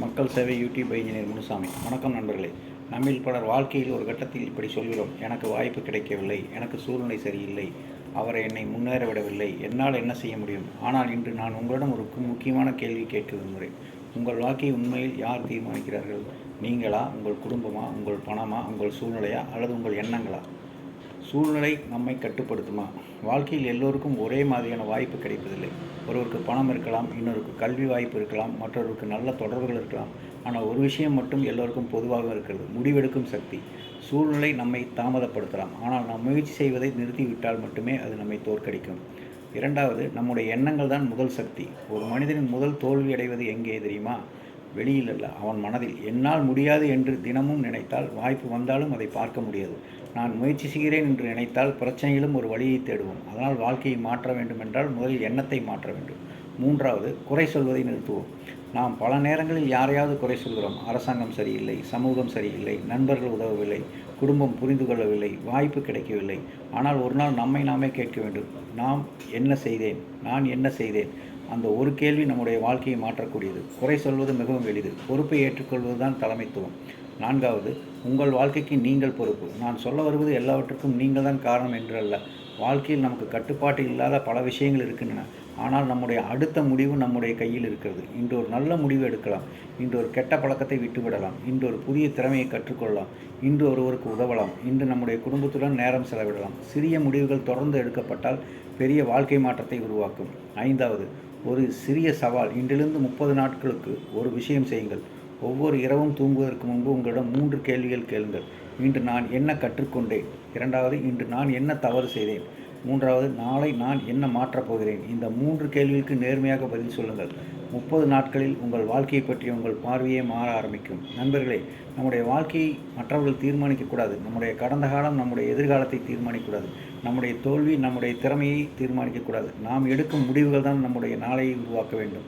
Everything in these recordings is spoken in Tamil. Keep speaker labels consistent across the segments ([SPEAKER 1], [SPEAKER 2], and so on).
[SPEAKER 1] மக்கள் சேவை யூடியூப் இன்ஜினியர் முனுசாமி. வணக்கம் நண்பர்களே. நம்மில் பலர் வாழ்க்கையில் ஒரு கட்டத்தில் இப்படி சொல்கிறோம்: எனக்கு வாய்ப்பு கிடைக்கவில்லை, எனக்கு சூழ்நிலை சரியில்லை, அவரை என்னை முன்னேற விடவில்லை, என்னால் என்ன செய்ய முடியும்? ஆனால் இன்று நான் உங்களிடம் ஒரு முக்கியமான கேள்வி கேட்க விரும்புகிறேன். உங்கள் வாழ்க்கையை உண்மையில் யார் தீர்மானிக்கிறார்கள்? நீங்களா, உங்கள் குடும்பமா, உங்கள் பணமா, உங்கள் சூழ்நிலையா, அல்லது உங்கள் எண்ணங்களா? சூழ்நிலை நம்மை கட்டுப்படுத்துமா? வாழ்க்கையில் எல்லோருக்கும் ஒரே மாதிரியான வாய்ப்பு கிடைப்பதில்லை. ஒருவருக்கு பணம் இருக்கலாம், இன்னொருக்கு கல்வி வாய்ப்பு இருக்கலாம், மற்றொருக்கு நல்ல தொடர்புகள் இருக்கலாம். ஆனால் ஒரு விஷயம் மட்டும் எல்லோருக்கும் பொதுவாக இருக்கிறது: முடிவெடுக்கும் சக்தி. சூழ்நிலை நம்மை தாமதப்படுத்தலாம், ஆனால் நாம் முயற்சி செய்வதை நிறுத்திவிட்டால் மட்டுமே அது நம்மை தோற்கடிக்கும். இரண்டாவது, நம்முடைய எண்ணங்கள் தான் முதல் சக்தி. ஒரு மனிதனின் முதல் தோல்வி அடைவது எங்கே தெரியுமா? வெளியில் அல்ல, அவன் மனதில். என்னால் முடியாது என்று தினமும் நினைத்தால் வாய்ப்பு வந்தாலும் அதை பார்க்க முடியாது. நான் முயற்சி செய்கிறேன் என்று நினைத்தால் பிரச்சனையிலும் ஒரு வழியை தேடுவோம். அதனால் வாழ்க்கையை மாற்ற வேண்டும் என்றால் முதலில் எண்ணத்தை மாற்ற வேண்டும். மூன்றாவது, குறை சொல்வதை நிறுத்துவோம். நாம் பல நேரங்களில் யாரையாவது குறை சொல்கிறோம். அரசாங்கம் சரியில்லை, சமூகம் சரியில்லை, நண்பர்கள் உதவவில்லை, குடும்பம் புரிந்து கொள்ளவில்லை, வாய்ப்பு கிடைக்கவில்லை. ஆனால் ஒரு நாள் நம்மை நாமே கேட்க வேண்டும்: நான் என்ன செய்தேன்? அந்த ஒரு கேள்வி நம்முடைய வாழ்க்கையை மாற்றக்கூடியது. குறை சொல்வது மிகவும் எளிது, பொறுப்பை ஏற்றுக்கொள்வது தான் தலைமைத்துவம். நான்காவது, உங்கள் வாழ்க்கைக்கு நீங்கள் பொறுப்பு. நான் சொல்ல வருவது எல்லாவற்றுக்கும் நீங்கள் தான் காரணம் என்று அல்ல. வாழ்க்கையில் நமக்கு கட்டுப்பாட்டு இல்லாத பல விஷயங்கள் இருக்கின்றன. ஆனால் நம்முடைய அடுத்த முடிவு நம்முடைய கையில் இருக்கிறது. இன்று ஒரு நல்ல முடிவு எடுக்கலாம், இன்று ஒரு கெட்ட பழக்கத்தை விட்டுவிடலாம், இன்று ஒரு புதிய திறமையை கற்றுக்கொள்ளலாம், இன்று ஒருவருக்கு உதவலாம், இன்று நம்முடைய குடும்பத்துடன் நேரம் செலவிடலாம். சிறிய முடிவுகள் தொடர்ந்து எடுக்கப்பட்டால் பெரிய வாழ்க்கை மாற்றத்தை உருவாக்கும். ஐந்தாவது, ஒரு சிறிய சவால்: இன்றிலிருந்து 30 நாட்களுக்கு ஒரு விஷயம் செய்யுங்கள். ஒவ்வொரு இரவும் தூங்குவதற்கு முன்பு உங்களிடம் 3 கேள்விகள் கேளுங்கள். இன்று நான் என்ன கற்றுக்கொண்டேன்? இரண்டாவது, இன்று நான் என்ன தவறு செய்தேன்? மூன்றாவது, நாளை நான் என்ன மாற்றப் போகிறேன்? இந்த 3 கேள்விகளுக்கு நேர்மையாக பதில் சொல்லுங்கள். 30 நாட்களில் உங்கள் வாழ்க்கையை பற்றிய உங்கள் பார்வையே மாற ஆரம்பிக்கும். நண்பர்களே, நம்முடைய வாழ்க்கையை மற்றவர்கள் தீர்மானிக்கக்கூடாது. நம்முடைய கடந்த காலம் நம்முடைய எதிர்காலத்தை தீர்மானிக்கக்கூடாது. நம்முடைய தோல்வி நம்முடைய திறமையை தீர்மானிக்கக்கூடாது. நாம் எடுக்கும் முடிவுகள் தான் நம்முடைய நாளையை உருவாக்க வேண்டும்.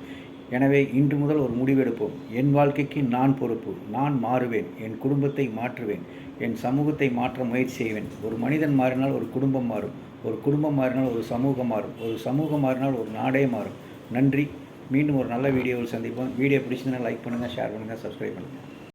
[SPEAKER 1] எனவே இன்று முதல் ஒரு முடிவெடுப்போம்: என் வாழ்க்கைக்கு நான் பொறுப்பு. நான் மாறுவேன், என் குடும்பத்தை மாற்றுவேன், என் சமூகத்தை மாற்ற முயற்சி செய்வேன். ஒரு மனிதன் மாறினால் ஒரு குடும்பம் மாறும், ஒரு குடும்பம் மாறினால் ஒரு சமூகம் மாறும், ஒரு சமூகம் மாறினால் ஒரு நாடே மாறும். நன்றி. மீண்டும் ஒரு நல்ல வீடியோவில் சந்திப்போம். வீடியோ பிடிச்சிருந்தா லைக் பண்ணுங்கள், ஷேர் பண்ணுங்கள், சப்ஸ்கிரைப் பண்ணுங்கள்.